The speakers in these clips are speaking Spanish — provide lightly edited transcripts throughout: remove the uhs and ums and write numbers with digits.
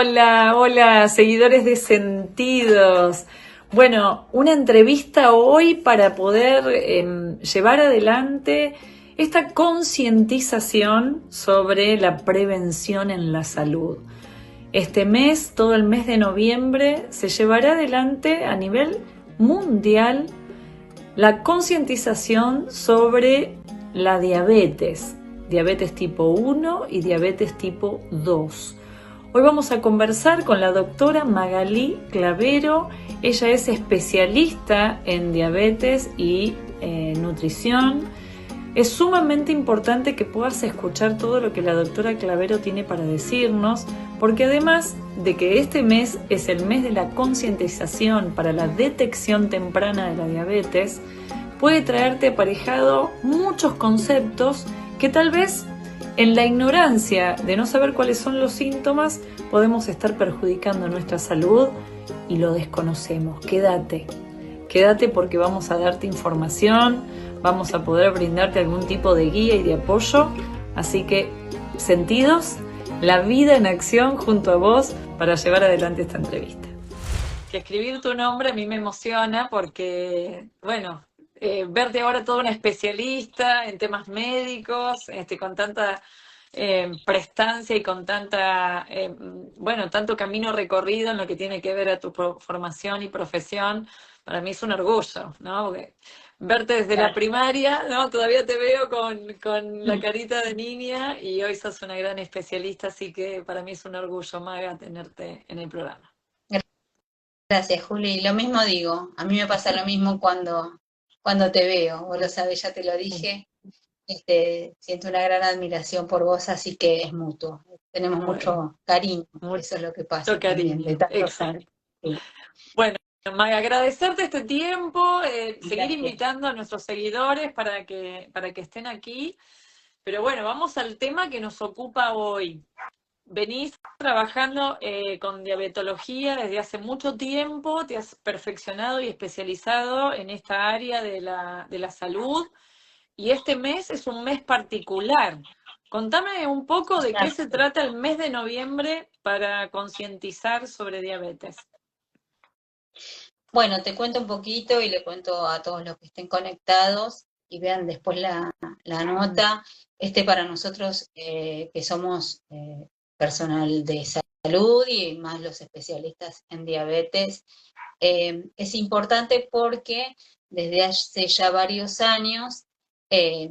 Hola, hola, seguidores de Sentidos. Bueno, una entrevista hoy para poder llevar adelante esta concientización sobre la prevención en la salud. Este mes, todo el mes de noviembre, se llevará adelante a nivel mundial la concientización sobre la diabetes tipo 1 y diabetes tipo 2. Hoy vamos a conversar con la doctora Magalí Clavero. Ella es especialista en diabetes y nutrición. Es sumamente importante que puedas escuchar todo lo que la doctora Clavero tiene para decirnos, porque además de que este mes es el mes de la concientización para la detección temprana de la diabetes, puede traerte aparejado muchos conceptos que tal vez en la ignorancia de no saber cuáles son los síntomas podemos estar perjudicando nuestra salud y lo desconocemos. Quédate porque vamos a darte información, vamos a poder brindarte algún tipo de guía y de apoyo. Así que, sentidos, la vida en acción junto a vos para llevar adelante esta entrevista. Que escribir tu nombre a mí me emociona porque, bueno, verte ahora toda una especialista en temas médicos, con tanta prestancia y con tanta, tanto camino recorrido en lo que tiene que ver a tu formación y profesión, para mí es un orgullo, ¿no? Porque verte desde la primaria, ¿no? Todavía te veo con la carita de niña y hoy sos una gran especialista, así que para mí es un orgullo, Maga, tenerte en el programa. Gracias, Juli. Lo mismo digo, a mí me pasa lo mismo cuando te veo, vos lo sabés, ya te lo dije, siento una gran admiración por vos, así que es mutuo. Tenemos Bueno, mucho cariño, mucho eso es lo que pasa también, de cariño, tantos años. exacto. Sí, Bueno, Maga, agradecerte este tiempo, seguir gracias. invitando a nuestros seguidores para que estén aquí. Pero bueno, vamos al tema que nos ocupa hoy. Venís trabajando con diabetología desde hace mucho tiempo, te has perfeccionado y especializado en esta área de la salud y este mes es un mes particular. Contame un poco de qué se Exacto. trata el mes de noviembre para concientizar sobre diabetes. Bueno, te cuento un poquito y le cuento a todos los que estén conectados y vean después la nota. Para nosotros que somos personal de salud y más los especialistas en diabetes, es importante porque desde hace ya varios años eh,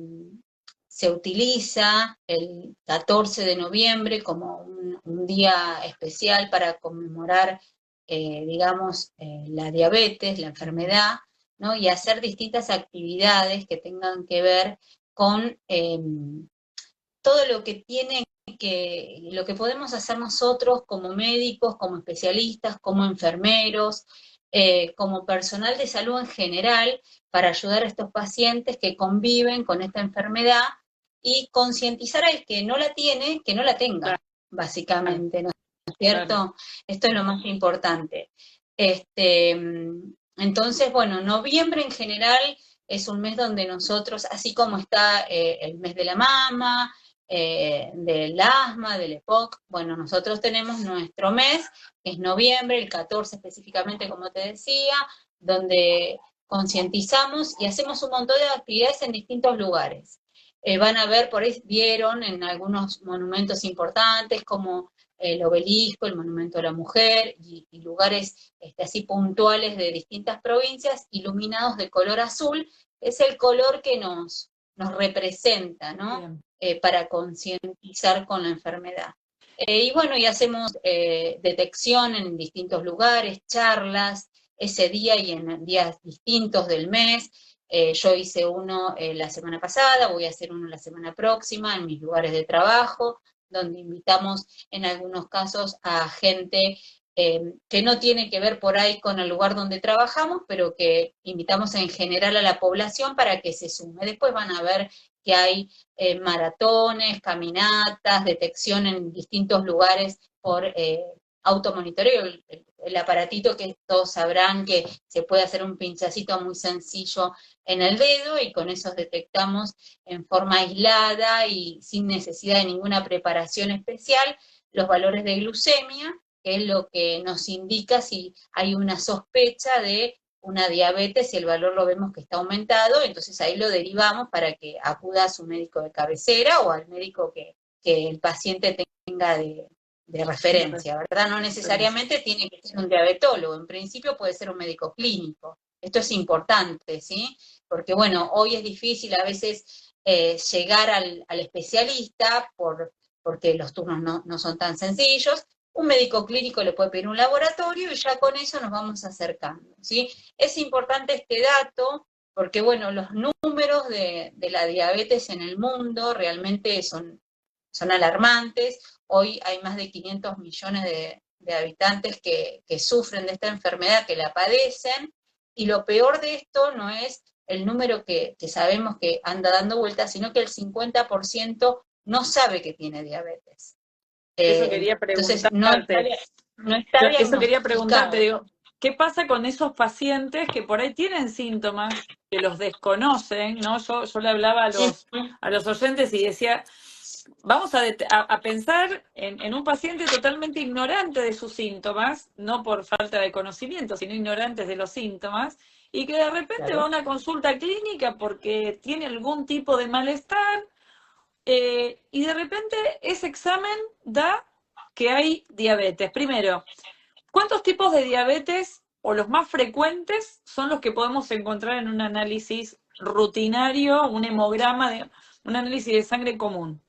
se utiliza el 14 de noviembre como un día especial para conmemorar, la diabetes, la enfermedad, ¿no? Y hacer distintas actividades que tengan que ver con todo lo que tiene lo que podemos hacer nosotros como médicos, como especialistas, como enfermeros, como personal de salud en general, para ayudar a estos pacientes que conviven con esta enfermedad y concientizar al que no la tiene, que no la tenga, Claro, básicamente, ¿no es claro. cierto? Esto es lo más importante. Este, entonces, bueno, noviembre en general es un mes donde nosotros, así como está el mes de la mama, del asma, del EPOC. Bueno, nosotros tenemos nuestro mes, que es noviembre, el 14 específicamente, como te decía, donde concientizamos y hacemos un montón de actividades en distintos lugares. Van a ver, por ahí vieron en algunos monumentos importantes como el obelisco, el monumento a la mujer y lugares así puntuales de distintas provincias iluminados de color azul, es el color que nos representa, ¿no? Bien. Para concientizar con la enfermedad. Y bueno, y hacemos detección en distintos lugares, charlas, ese día y en días distintos del mes. Yo hice uno la semana pasada, voy a hacer uno la semana próxima en mis lugares de trabajo, donde invitamos en algunos casos a gente que no tiene que ver por ahí con el lugar donde trabajamos, pero que invitamos en general a la población para que se sume. Después van a ver que hay maratones, caminatas, detección en distintos lugares por automonitoreo, el aparatito que todos sabrán que se puede hacer un pinchacito muy sencillo en el dedo y con eso detectamos en forma aislada y sin necesidad de ninguna preparación especial los valores de glucemia que es lo que nos indica si hay una sospecha de una diabetes y el valor lo vemos que está aumentado, entonces ahí lo derivamos para que acuda a su médico de cabecera o al médico que el paciente tenga de referencia, ¿verdad? No necesariamente tiene que ser un diabetólogo, en principio puede ser un médico clínico. Esto es importante, ¿sí? Porque, bueno, hoy es difícil a veces llegar al especialista porque los turnos no son tan sencillos. Un médico clínico le puede pedir un laboratorio y ya con eso nos vamos acercando, ¿sí? Es importante este dato porque, bueno, los números de la diabetes en el mundo realmente son alarmantes. Hoy hay más de 500 millones de habitantes que sufren de esta enfermedad, que la padecen, y lo peor de esto no es el número que sabemos que anda dando vueltas, sino que el 50% no sabe que tiene diabetes. Eso quería Entonces, no preguntarte. está Eso quería preguntarte, diagnosticado. digo, ¿qué pasa con esos pacientes que por ahí tienen síntomas, que los desconocen, ¿no? Yo le hablaba a los oyentes y decía, vamos a pensar en un paciente totalmente ignorante de sus síntomas, no por falta de conocimiento, sino ignorantes de los síntomas, y que de repente va a Claro. una consulta clínica porque tiene algún tipo de malestar, y de repente ese examen da que hay diabetes. Primero, ¿cuántos tipos de diabetes o los más frecuentes son los que podemos encontrar en un análisis rutinario, un hemograma, un análisis de sangre común?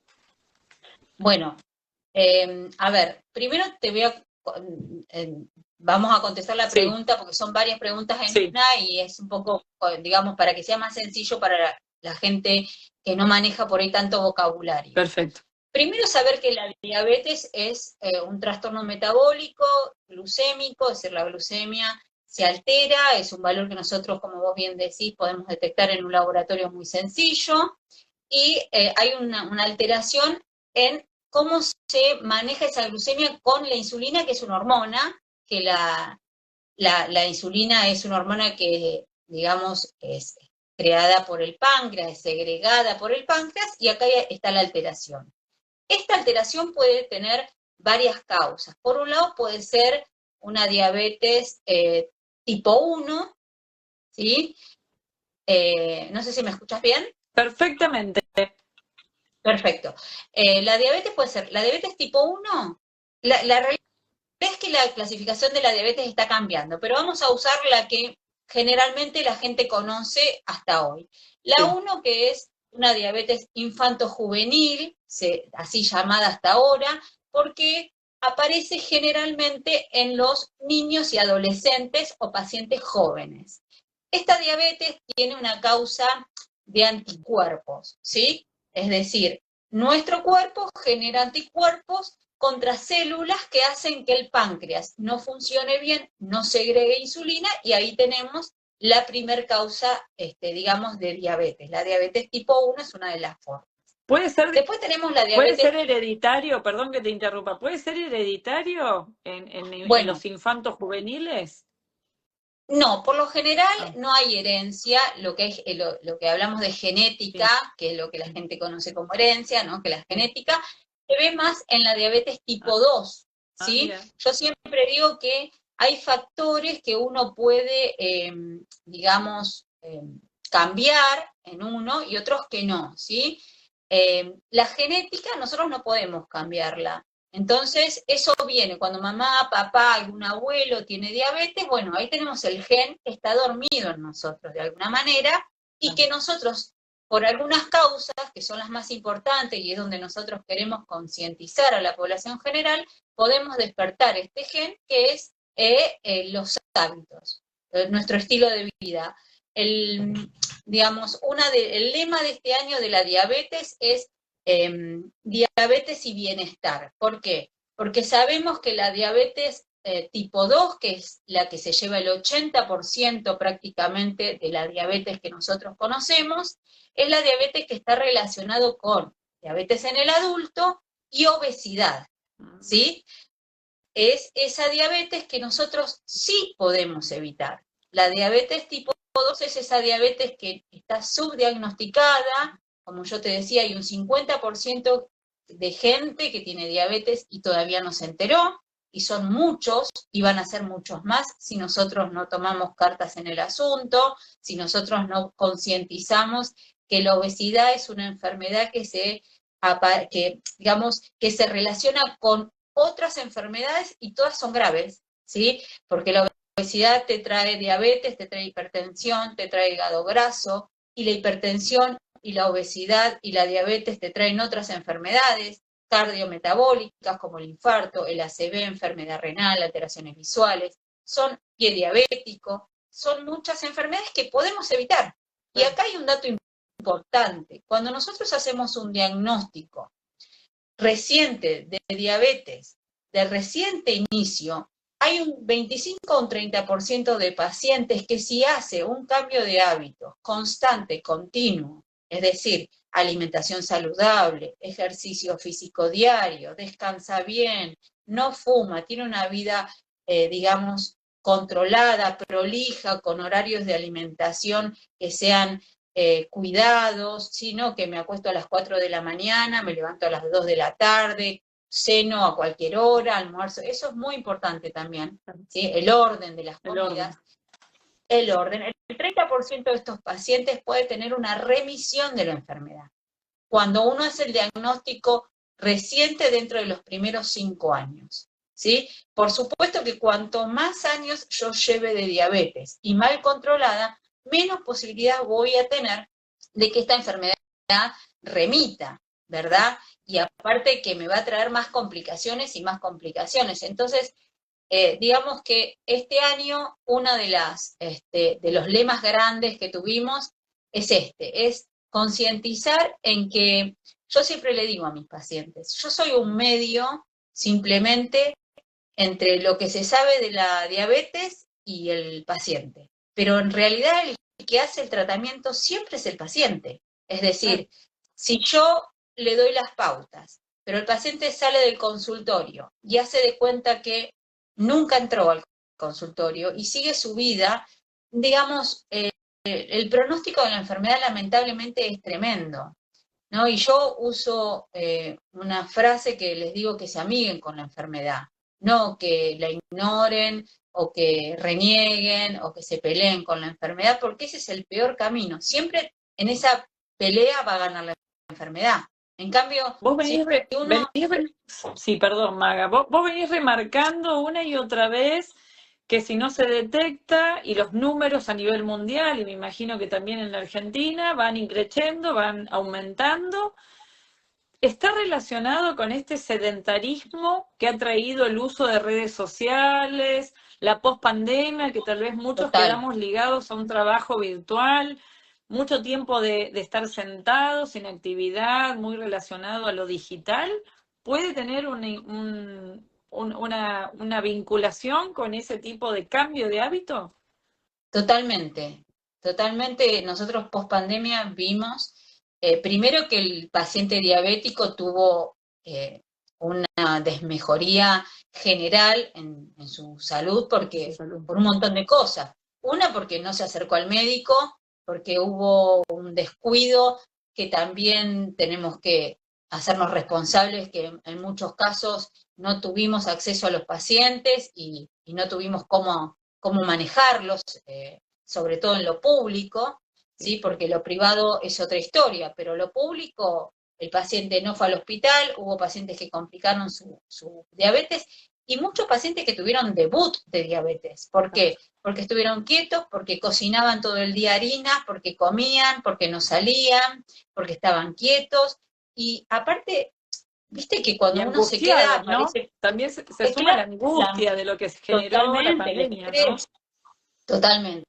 Bueno, a ver, primero eh, vamos a contestar la Sí, pregunta porque son varias preguntas en sí, una y es un poco, digamos, para que sea más sencillo para la gente que no maneja por ahí tanto vocabulario. perfecto. Primero saber que la diabetes es un trastorno metabólico, glucémico, es decir, la glucemia se altera, es un valor que nosotros, como vos bien decís, podemos detectar en un laboratorio muy sencillo, y hay una alteración en cómo se maneja esa glucemia con la insulina, que es una hormona, que la insulina es una hormona que, digamos, es creada por el páncreas, es segregada por el páncreas, y acá está la alteración. Esta alteración puede tener varias causas. Por un lado puede ser una diabetes tipo 1, ¿sí? No sé si me escuchas bien. Perfectamente. Perfecto. La diabetes puede ser, la diabetes tipo 1, la realidad es que la clasificación de la diabetes está cambiando, pero vamos a usar la que generalmente la gente conoce hasta hoy. La Sí. 1, que es una diabetes infanto-juvenil, así llamada hasta ahora, porque aparece generalmente en los niños y adolescentes o pacientes jóvenes. Esta diabetes tiene una causa de anticuerpos, ¿sí? Es decir, nuestro cuerpo genera anticuerpos contra células que hacen que el páncreas no funcione bien, no segregue insulina, y ahí tenemos la primer causa, digamos, de diabetes. La diabetes tipo 1 es una de las formas. ¿Puede ser, Después tenemos la puede diabetes, ser hereditario? Perdón que te interrumpa. ¿Puede ser hereditario en bueno, los infantos juveniles? no, por lo general Ah, no hay herencia, lo que, lo que hablamos de genética, sí, que es lo que la gente conoce como herencia, ¿no? Que la sí. genética se ve más en la diabetes Ah, tipo 2, ¿sí? mira. Yo siempre digo que hay factores que uno puede, digamos, cambiar en uno y otros que no, ¿sí? La genética nosotros no podemos cambiarla. Entonces, eso viene cuando mamá, papá, algún abuelo tiene diabetes, bueno, ahí tenemos el gen que está dormido en nosotros de alguna manera, y que nosotros, por algunas causas, que son las más importantes y es donde nosotros queremos concientizar a la población general, podemos despertar este gen que es los hábitos, nuestro estilo de vida. El, digamos, el lema de este año de la diabetes es diabetes y bienestar. ¿Por qué? Porque sabemos que la diabetes tipo 2, que es la que se lleva el 80% prácticamente de la diabetes que nosotros conocemos, es la diabetes que está relacionado con diabetes en el adulto y obesidad, ¿sí? Es esa diabetes que nosotros sí podemos evitar. La diabetes tipo 2 es esa diabetes que está subdiagnosticada, como yo te decía, hay un 50% de gente que tiene diabetes y todavía no se enteró, y son muchos, y van a ser muchos más si nosotros no tomamos cartas en el asunto, si nosotros no concientizamos que la obesidad es una enfermedad digamos, que se relaciona con otras enfermedades y todas son graves, ¿sí? Porque la obesidad te trae diabetes, te trae hipertensión, te trae hígado graso, y la hipertensión y la obesidad y la diabetes te traen otras enfermedades cardiometabólicas como el infarto, el ACV, enfermedad renal, alteraciones visuales, son pie diabético, son muchas enfermedades que podemos evitar. Y acá hay un dato importante. Cuando nosotros hacemos un diagnóstico reciente de diabetes, de reciente inicio, hay un 25 o un 30% de pacientes que si hace un cambio de hábito constante, continuo, es decir, alimentación saludable, ejercicio físico diario, descansa bien, no fuma, tiene una vida, digamos, controlada, prolija, con horarios de alimentación que sean cuidados, sino que me acuesto a las 4 de la mañana, me levanto a las 2 de la tarde, ceno a cualquier hora, almuerzo, eso es muy importante también, ¿sí? El orden de las comidas, el orden. El 30% de estos pacientes puede tener una remisión de la enfermedad. Cuando uno hace el diagnóstico reciente dentro de los primeros 5 años, ¿sí? Por supuesto que cuanto más años yo lleve de diabetes y mal controlada, menos posibilidad voy a tener de que esta enfermedad remita, ¿verdad? Y aparte que me va a traer más complicaciones y más complicaciones. Entonces, digamos que este año uno de los lemas grandes que tuvimos es concientizar en que, yo siempre le digo a mis pacientes, yo soy un medio simplemente entre lo que se sabe de la diabetes y el paciente, pero en realidad el que hace el tratamiento siempre es el paciente. Es decir, si yo le doy las pautas, pero el paciente sale del consultorio y hace de cuenta que nunca entró al consultorio y sigue su vida, digamos, el pronóstico de la enfermedad lamentablemente es tremendo, ¿no? Y yo uso una frase que les digo que se amiguen con la enfermedad, no que la ignoren o que renieguen o que se peleen con la enfermedad, porque ese es el peor camino. Siempre en esa pelea va a ganar la enfermedad. En cambio, Vos si uno... sí, perdón, Maga, vos venís remarcando una y otra vez que si no se detecta, y los números a nivel mundial, y me imagino que también en la Argentina, van increciendo, van aumentando, está relacionado con este sedentarismo que ha traído el uso de redes sociales, la pospandemia, que tal vez muchos Total. quedamos ligados a un trabajo virtual, mucho tiempo de estar sentados, sin actividad, muy relacionado a lo digital, puede tener una vinculación con ese tipo de cambio de hábito. Totalmente, totalmente. Nosotros post pandemia vimos, primero que el paciente diabético tuvo una desmejoría general en su salud por un montón de cosas. Una, porque no se acercó al médico, porque hubo un descuido que también tenemos que hacernos responsables, que en muchos casos no tuvimos acceso a los pacientes y no tuvimos cómo manejarlos, sobre todo en lo público, ¿sí? Porque lo privado es otra historia, pero lo público, el paciente no fue al hospital, hubo pacientes que complicaron su diabetes y muchos pacientes que tuvieron debut de diabetes. ¿Por qué? Porque estuvieron quietos, porque cocinaban todo el día harinas, porque comían, porque no salían, porque estaban quietos. Y aparte, viste que cuando uno se queda, ¿no? parece... También se suma la angustia de lo que generó la pandemia, ¿no? Totalmente,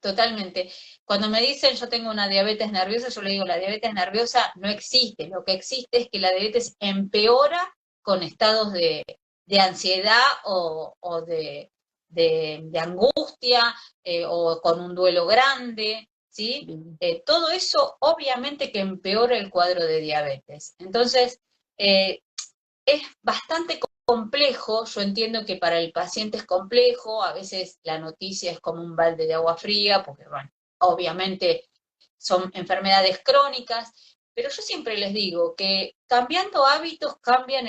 totalmente. Cuando me dicen yo tengo una diabetes nerviosa, yo le digo la diabetes nerviosa no existe. Lo que existe es que la diabetes empeora con estados de ansiedad o de angustia o con un duelo grande, ¿sí? Todo eso obviamente que empeora el cuadro de diabetes. Entonces, es bastante complejo, yo entiendo que para el paciente es complejo, a veces la noticia es como un balde de agua fría, porque bueno, obviamente son enfermedades crónicas, pero yo siempre les digo que cambiando hábitos cambian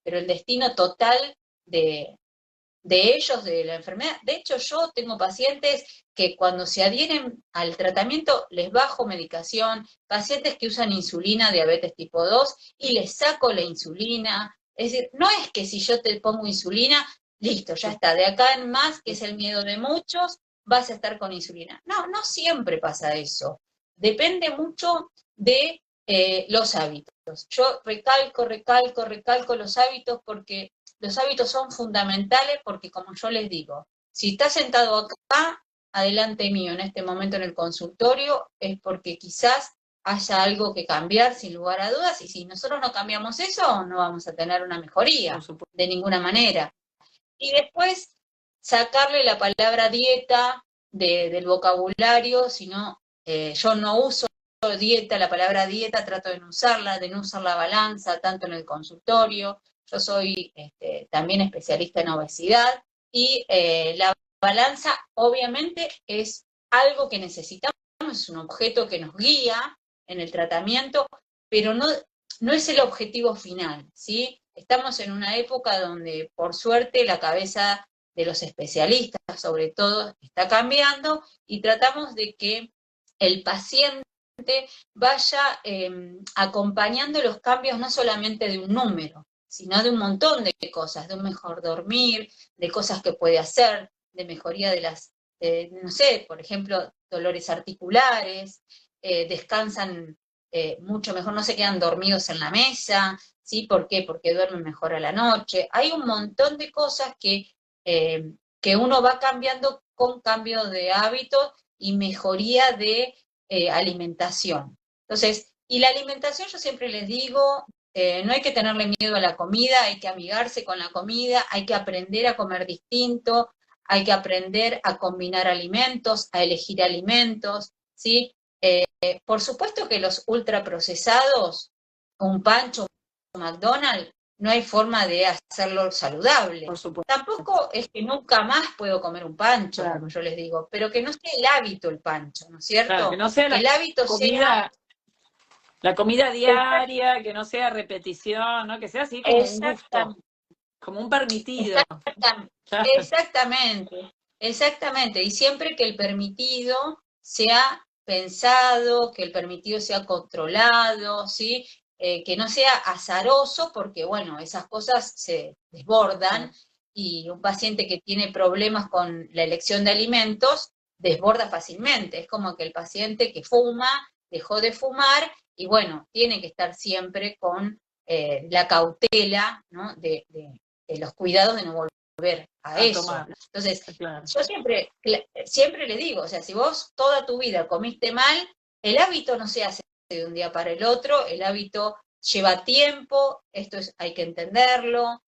pero el destino total de ellos, de la enfermedad. De hecho, yo tengo pacientes que cuando se adhieren al tratamiento les bajo medicación, pacientes que usan insulina, diabetes tipo 2, y les saco la insulina. Es decir, no es que si yo te pongo insulina, listo, ya está, de acá en más, que es el miedo de muchos, vas a estar con insulina. No, no siempre pasa eso. Depende mucho de los hábitos. Yo recalco los hábitos porque los hábitos son fundamentales porque, como yo les digo, si estás sentado acá, adelante mío, en este momento en el consultorio, es porque quizás haya algo que cambiar sin lugar a dudas, y si nosotros no cambiamos eso, no vamos a tener una mejoría, de ninguna manera. Y después, sacarle la palabra dieta del vocabulario, sino yo no uso dieta, la palabra dieta trato de no usar la balanza tanto en el consultorio. Yo soy también especialista en obesidad y la balanza obviamente es algo que necesitamos, es un objeto que nos guía en el tratamiento, pero no es el objetivo final, ¿sí? Estamos en una época donde, por suerte, la cabeza de los especialistas, sobre todo, está cambiando y tratamos de que el paciente vaya acompañando los cambios no solamente de un número, sino de un montón de cosas, de un mejor dormir, de cosas que puede hacer, de mejoría de las, no sé, por ejemplo, dolores articulares, descansan mucho mejor, no se quedan dormidos en la mesa, ¿sí? ¿Por qué? Porque duermen mejor a la noche. Hay un montón de cosas que uno va cambiando con cambio de hábito y mejoría de alimentación. Entonces, y la alimentación yo siempre les digo, no hay que tenerle miedo a la comida, hay que amigarse con la comida, hay que aprender a comer distinto, hay que aprender a combinar alimentos, a elegir alimentos, ¿sí? Por supuesto que los ultraprocesados, un Pancho, un McDonald's, no hay forma de hacerlo saludable. Por supuesto. Tampoco es que nunca más puedo comer un pancho, Claro. como yo les digo, pero que no sea el hábito el pancho, ¿no es cierto? Claro, que no sea el hábito comida, la comida diaria, que no sea repetición, ¿no? Que sea así como un gusto, como un permitido. Exactamente. Y siempre que el permitido sea pensado, que el permitido sea controlado, ¿sí? Que no sea azaroso, porque bueno, esas cosas se desbordan y un paciente que tiene problemas con la elección de alimentos desborda fácilmente. Es como que el paciente que fuma dejó de fumar y bueno, tiene que estar siempre con la cautela, ¿no? de los cuidados de no volver a eso. Tomar. Entonces, claro. Yo siempre le digo, o sea, si vos toda tu vida comiste mal, el hábito no se hace de un día para el otro, el hábito lleva tiempo, hay que entenderlo,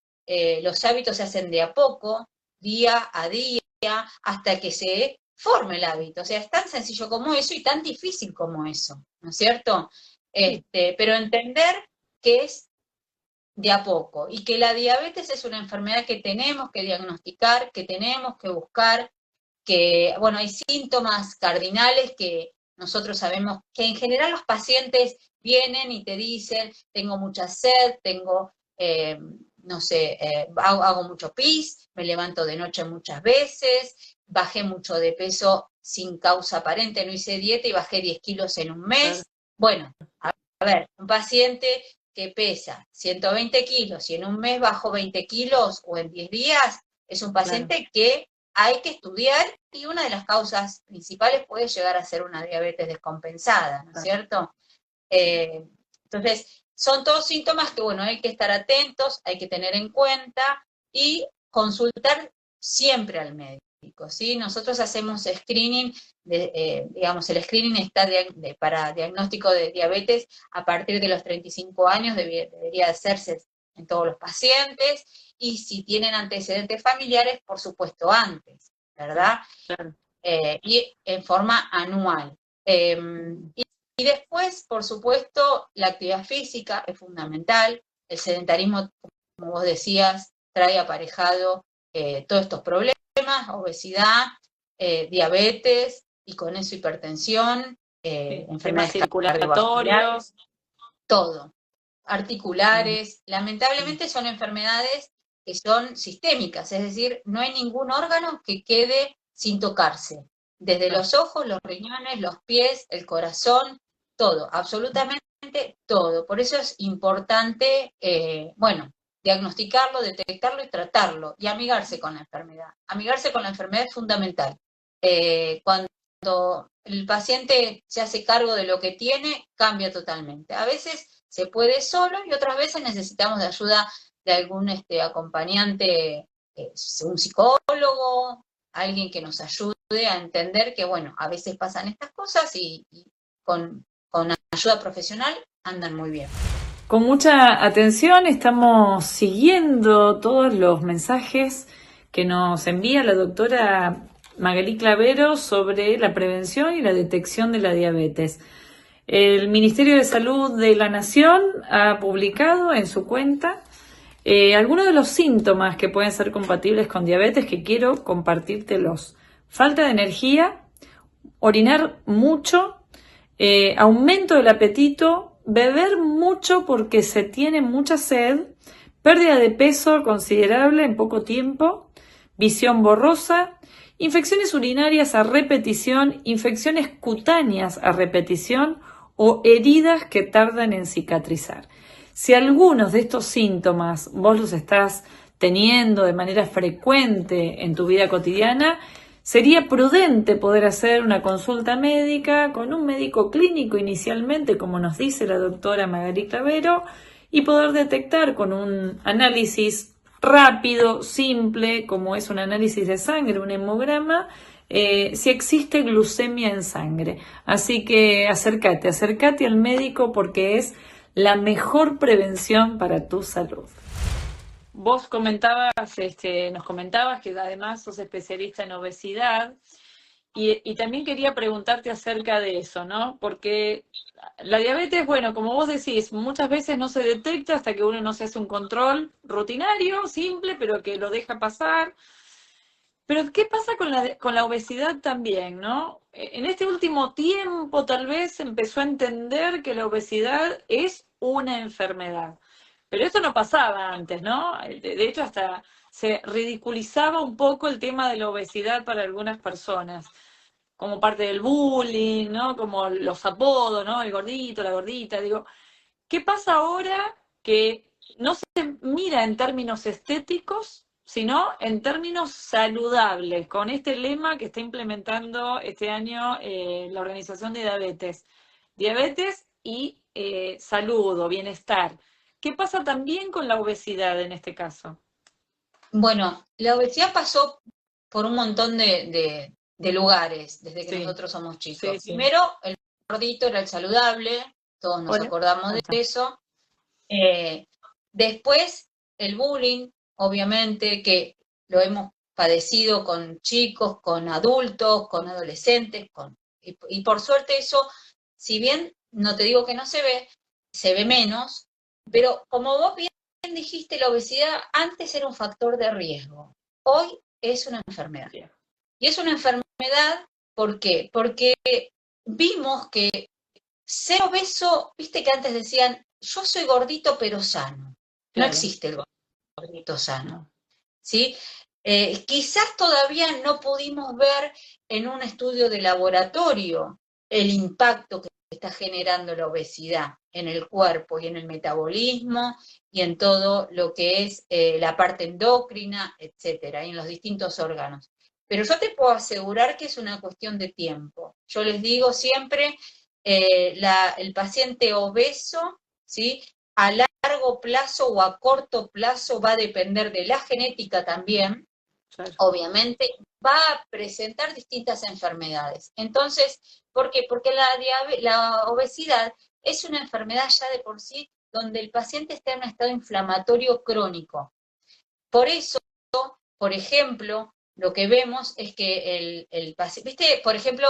los hábitos se hacen de a poco, día a día, hasta que se forme el hábito. O sea, es tan sencillo como eso y tan difícil como eso, ¿no es cierto? Pero entender que es de a poco, y que la diabetes es una enfermedad que tenemos que diagnosticar, que tenemos que buscar, que, bueno, hay síntomas cardinales que nosotros sabemos que en general los pacientes vienen y te dicen, tengo mucha sed, tengo, no sé, hago mucho pis, me levanto de noche muchas veces, bajé mucho de peso sin causa aparente, no hice dieta y bajé 10 kilos en un mes. Bueno, a ver, un paciente que pesa 120 kilos y en un mes bajó 20 kilos o en 10 días, es un paciente que hay que estudiar y una de las causas principales puede llegar a ser una diabetes descompensada, ¿no es cierto? Entonces, son todos síntomas que, bueno, hay que estar atentos, hay que tener en cuenta y consultar siempre al médico, ¿sí? Nosotros hacemos screening, digamos, el screening está para diagnóstico de diabetes a partir de los 35 años, debería hacerse en todos los pacientes, y si tienen antecedentes familiares, por supuesto antes, ¿verdad? Claro. Y en forma anual. Y después, por supuesto, la actividad física es fundamental. El sedentarismo, como vos decías, trae aparejado todos estos problemas, obesidad, diabetes, y con eso hipertensión, enfermedades circulatorias, todo. Articulares, lamentablemente son enfermedades que son sistémicas, es decir, no hay ningún órgano que quede sin tocarse, desde los ojos, los riñones, los pies, el corazón, todo, absolutamente todo. Por eso es importante, bueno, diagnosticarlo, detectarlo y tratarlo, y amigarse con la enfermedad. Amigarse con la enfermedad es fundamental. Cuando el paciente se hace cargo de lo que tiene, cambia totalmente. A veces se puede solo y otras veces necesitamos de ayuda de algún acompañante, un psicólogo, alguien que nos ayude a entender que, bueno, a veces pasan estas cosas y con ayuda profesional andan muy bien. Con mucha atención estamos siguiendo todos los mensajes que nos envía la doctora Magalí Clavero sobre la prevención y la detección de la diabetes. El Ministerio de Salud de la Nación ha publicado en su cuenta algunos de los síntomas que pueden ser compatibles con diabetes, que quiero compartírtelos. Falta de energía, orinar mucho, aumento del apetito, beber mucho porque se tiene mucha sed, pérdida de peso considerable en poco tiempo, visión borrosa, infecciones urinarias a repetición, infecciones cutáneas a repetición o heridas que tardan en cicatrizar. Si algunos de estos síntomas vos los estás teniendo de manera frecuente en tu vida cotidiana, sería prudente poder hacer una consulta médica con un médico clínico inicialmente, como nos dice la doctora Magalí Clavero, y poder detectar con un análisis rápido, simple, como es un análisis de sangre, un hemograma, si existe glucemia en sangre. Así que acércate al médico porque es la mejor prevención para tu salud. Vos nos comentabas que además sos especialista en obesidad y también quería preguntarte acerca de eso, ¿no? Porque la diabetes, bueno, como vos decís, muchas veces no se detecta hasta que uno no se hace un control rutinario, simple, pero que lo deja pasar. Pero ¿qué pasa con la obesidad también, no? En este último tiempo tal vez se empezó a entender que la obesidad es una enfermedad. Pero esto no pasaba antes, ¿no? De hecho, hasta se ridiculizaba un poco el tema de la obesidad para algunas personas, como parte del bullying, ¿no? Como los apodos, ¿no? El gordito, la gordita. Digo, ¿qué pasa ahora que no se mira en términos estéticos, sino en términos saludables, con este lema que está implementando este año la Organización de Diabetes? Diabetes y salud o bienestar. ¿Qué pasa también con la obesidad en este caso? Bueno, la obesidad pasó por un montón de lugares desde que Sí, nosotros somos sí, chicos. sí. Primero, el gordito era el saludable, todos nos Hola. acordamos Ahí de está. eso. Después, el bullying, obviamente, que lo hemos padecido con chicos, con adultos, con adolescentes, y por suerte eso, si bien no te digo que no se ve menos, pero como vos bien dijiste, la obesidad antes era un factor de riesgo, hoy es una enfermedad. Bien. Y es una enfermedad, ¿por qué? Porque vimos que ser obeso, viste que antes decían, yo soy gordito pero sano. No Claro. existe el gordito sano, ¿sí? Quizás todavía no pudimos ver en un estudio de laboratorio el impacto que está generando la obesidad en el cuerpo y en el metabolismo y en todo lo que es la parte endocrina, etcétera, y en los distintos órganos. Pero yo te puedo asegurar que es una cuestión de tiempo. Yo les digo siempre, el paciente obeso, ¿sí? A largo plazo o a corto plazo va a depender de la genética también, Claro. obviamente, va a presentar distintas enfermedades. Entonces, ¿por qué? Porque la obesidad es una enfermedad ya de por sí donde el paciente está en un estado inflamatorio crónico. Por eso, por ejemplo, lo que vemos es que el paciente, viste, por ejemplo,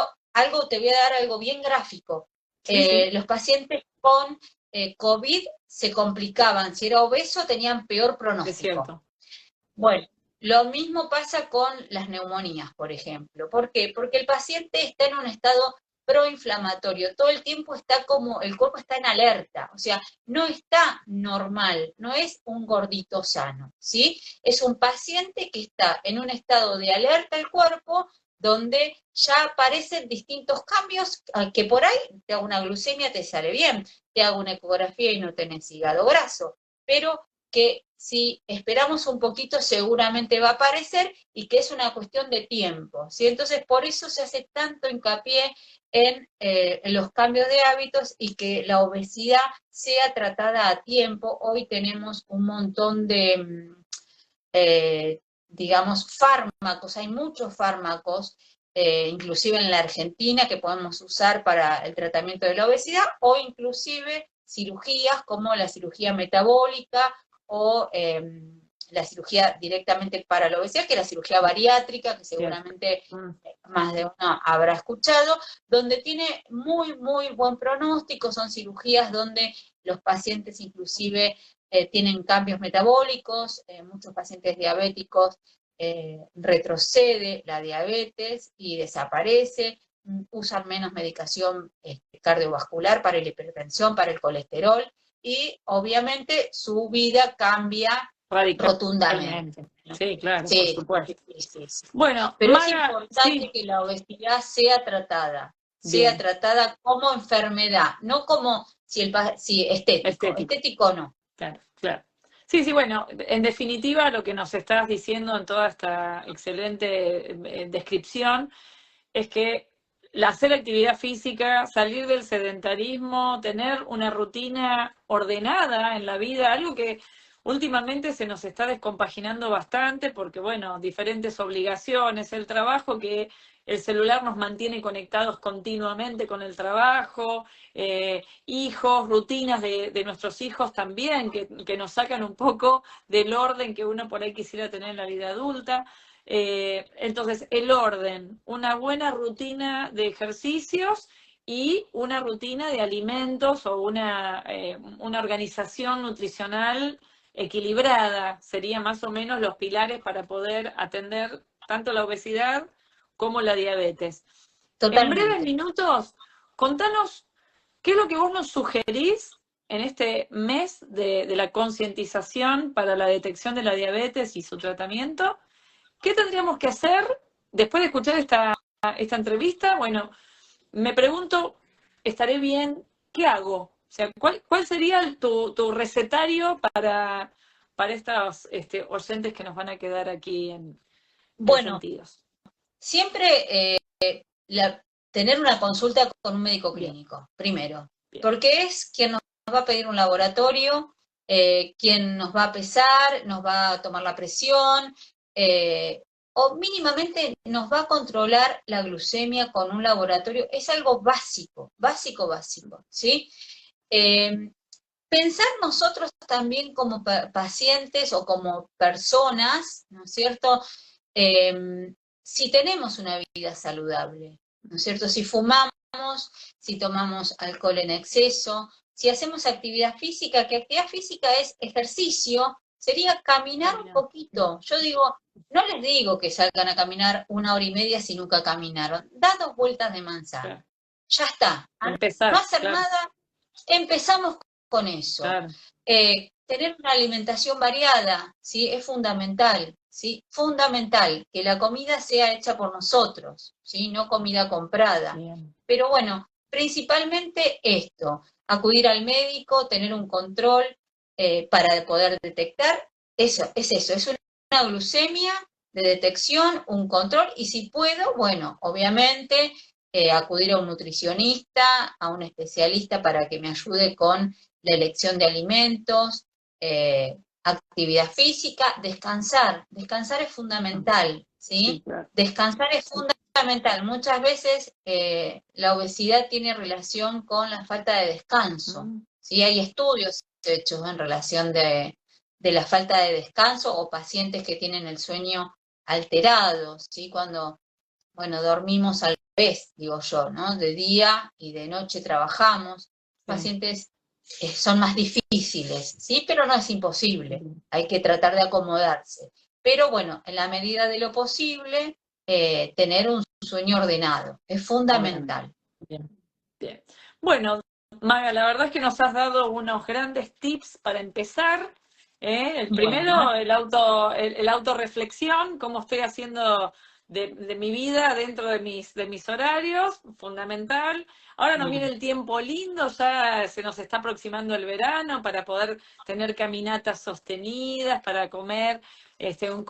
te voy a dar algo bien gráfico. Sí, sí, Los pacientes con COVID se complicaban, si era obeso tenían peor es pronóstico. cierto. Bueno, lo mismo pasa con las neumonías, por ejemplo. ¿Por qué? Porque el paciente está en un estado proinflamatorio. Todo el tiempo está como, el cuerpo está en alerta, o sea, no está normal, no es un gordito sano, ¿sí? Es un paciente que está en un estado de alerta el cuerpo, donde ya aparecen distintos cambios, que por ahí te hago una glucemia, te sale bien, te hago una ecografía y no tenés hígado graso, pero que si esperamos un poquito seguramente va a aparecer y que es una cuestión de tiempo, ¿sí? Entonces por eso se hace tanto hincapié en los cambios de hábitos y que la obesidad sea tratada a tiempo. Hoy tenemos un montón de, digamos, fármacos, hay muchos fármacos, inclusive en la Argentina, que podemos usar para el tratamiento de la obesidad, o inclusive cirugías como la cirugía metabólica o la cirugía directamente para la obesidad, que es la cirugía bariátrica, que seguramente más de uno habrá escuchado, donde tiene muy, muy buen pronóstico. Son cirugías donde los pacientes inclusive tienen cambios metabólicos, muchos pacientes diabéticos retrocede la diabetes y desaparece, usan menos medicación cardiovascular para la hipertensión, para el colesterol, y obviamente su vida cambia rotundamente. Sí, claro, sí, por supuesto. Sí. Bueno, pero Maga, es importante que la obesidad sea tratada como enfermedad, no como si estético no. Claro, claro. Sí, sí, bueno, en definitiva lo que nos estás diciendo en toda esta excelente descripción es que hacer actividad física, salir del sedentarismo, tener una rutina ordenada en la vida, algo que últimamente se nos está descompaginando bastante porque, bueno, diferentes obligaciones, el trabajo, que el celular nos mantiene conectados continuamente con el trabajo, hijos, rutinas de nuestros hijos también, que nos sacan un poco del orden que uno por ahí quisiera tener en la vida adulta. Entonces, el orden, una buena rutina de ejercicios y una rutina de alimentos o una organización nutricional equilibrada serían más o menos los pilares para poder atender tanto la obesidad como la diabetes. Totalmente. En breves minutos, contanos qué es lo que vos nos sugerís en este mes de la concientización para la detección de la diabetes y su tratamiento. ¿Qué tendríamos que hacer después de escuchar esta entrevista? Bueno, me pregunto, ¿estaré bien? ¿Qué hago? O sea, ¿cuál sería tu recetario para estos oyentes que nos van a quedar aquí en Sentidos? Siempre tener una consulta con un médico clínico, primero, porque es quien nos va a pedir un laboratorio, quien nos va a pesar, nos va a tomar la presión, o mínimamente nos va a controlar la glucemia con un laboratorio. Es algo básico, ¿sí? Pensar nosotros también como pacientes o como personas, ¿no es cierto?, si tenemos una vida saludable, ¿no es cierto? Si fumamos, si tomamos alcohol en exceso, si hacemos actividad física, que actividad física es ejercicio, sería caminar un poquito. Yo digo, no les digo que salgan a caminar 1 hora y media si nunca caminaron. Da 2 vueltas de manzana. Ya está. No hacer nada, empezamos con eso. Tener una alimentación variada, ¿sí? Es fundamental, ¿sí? Fundamental que la comida sea hecha por nosotros, ¿sí? No comida comprada. Pero bueno, principalmente esto, acudir al médico, tener un control para poder detectar. Eso, es una glucemia de detección, un control, y si puedo, bueno, obviamente acudir a un nutricionista, a un especialista para que me ayude con la elección de alimentos, actividad física, descansar es fundamental, ¿sí? Sí, claro. Descansar es fundamental. Muchas veces la obesidad tiene relación con la falta de descanso, ¿sí? Hay estudios hechos en relación de la falta de descanso o pacientes que tienen el sueño alterado, ¿sí? Cuando, bueno, dormimos al revés, digo yo, ¿no? De día y de noche trabajamos, pacientes son más difíciles, ¿sí? Pero no es imposible, hay que tratar de acomodarse. Pero bueno, en la medida de lo posible, tener un sueño ordenado, es fundamental. Bien, bien. Bueno, Maga, la verdad es que nos has dado unos grandes tips para empezar. El primero, Bueno, el autorreflexión, cómo estoy haciendo de mi vida dentro de mis horarios, fundamental. Ahora nos viene bien. el tiempo lindo, ya se nos está aproximando el verano para poder tener caminatas sostenidas, para comer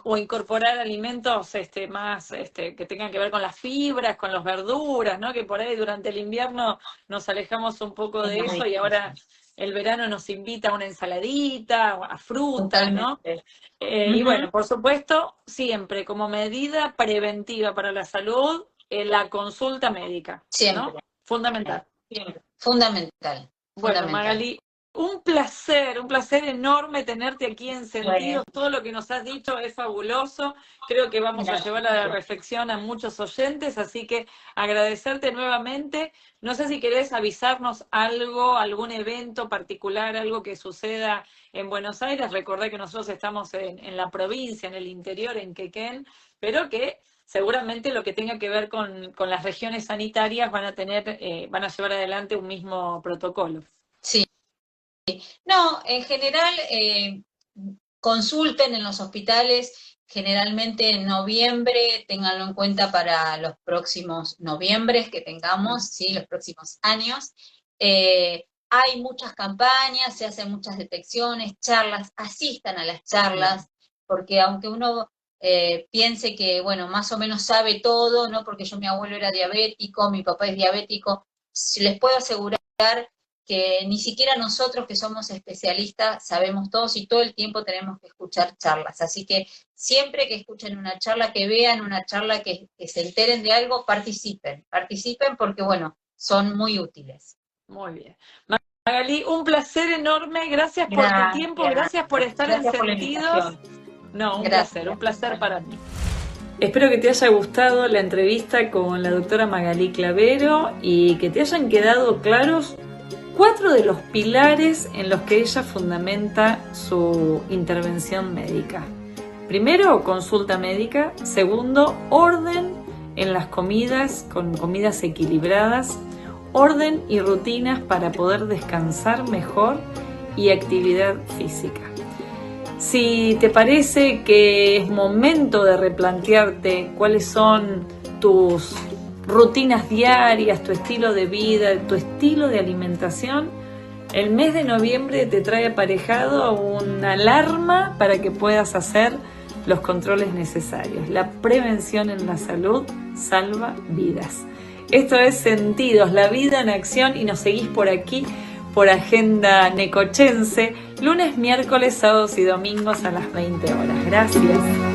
o incorporar alimentos más que tengan que ver con las fibras, con las verduras, ¿no? Que por ahí durante el invierno nos alejamos un poco Es de eso y rico, ahora el verano nos invita a una ensaladita, a frutas, ¿no? totalmente. Y Ujú. bueno, por supuesto, siempre como medida preventiva para la salud, la consulta médica, ¿no? Siempre, Fundamental. siempre. Fundamental, Bueno, fundamental. Magali, un placer enorme tenerte aquí en Bueno, Sentidos. Todo lo que nos has dicho es fabuloso. Creo que vamos a gracias. llevar a la reflexión a muchos oyentes, así que agradecerte nuevamente. No sé si querés avisarnos algo, algún evento particular, algo que suceda en Buenos Aires. Recordá que nosotros estamos en la provincia, en el interior, en Quequén, pero que seguramente lo que tenga que ver con las regiones sanitarias van a llevar adelante un mismo protocolo. Sí. No, en general, consulten en los hospitales, generalmente en noviembre, ténganlo en cuenta para los próximos noviembres que tengamos, ¿sí? Los próximos años. Hay muchas campañas, se hacen muchas detecciones, charlas, asistan a las charlas, porque aunque uno piense que, bueno, más o menos sabe todo, ¿no? Porque mi abuelo era diabético, mi papá es diabético, les puedo asegurar que ni siquiera nosotros que somos especialistas sabemos todos y todo el tiempo tenemos que escuchar charlas. Así que siempre que escuchen una charla, que vean una charla, que se enteren de algo, participen porque, bueno, son muy útiles. Muy bien. Magali, un placer enorme. Gracias por tu tiempo, Gracias, gracias por estar en gracias por la Sentidos. invitación. No, Gracias. un placer para mí. Espero que te haya gustado la entrevista con la doctora Magali Clavero y que te hayan quedado claros 4 de los pilares en los que ella fundamenta su intervención médica. Primero, consulta médica. Segundo, orden en las comidas, con comidas equilibradas. Orden y rutinas para poder descansar mejor y actividad física. Si te parece que es momento de replantearte cuáles son tus rutinas diarias, tu estilo de vida, tu estilo de alimentación, el mes de noviembre te trae aparejado una alarma para que puedas hacer los controles necesarios. La prevención en la salud salva vidas. Esto es Sentidos, la vida en acción, y nos seguís por aquí, por Agenda Necochense, lunes, miércoles, sábados y domingos a las 20 horas. Gracias.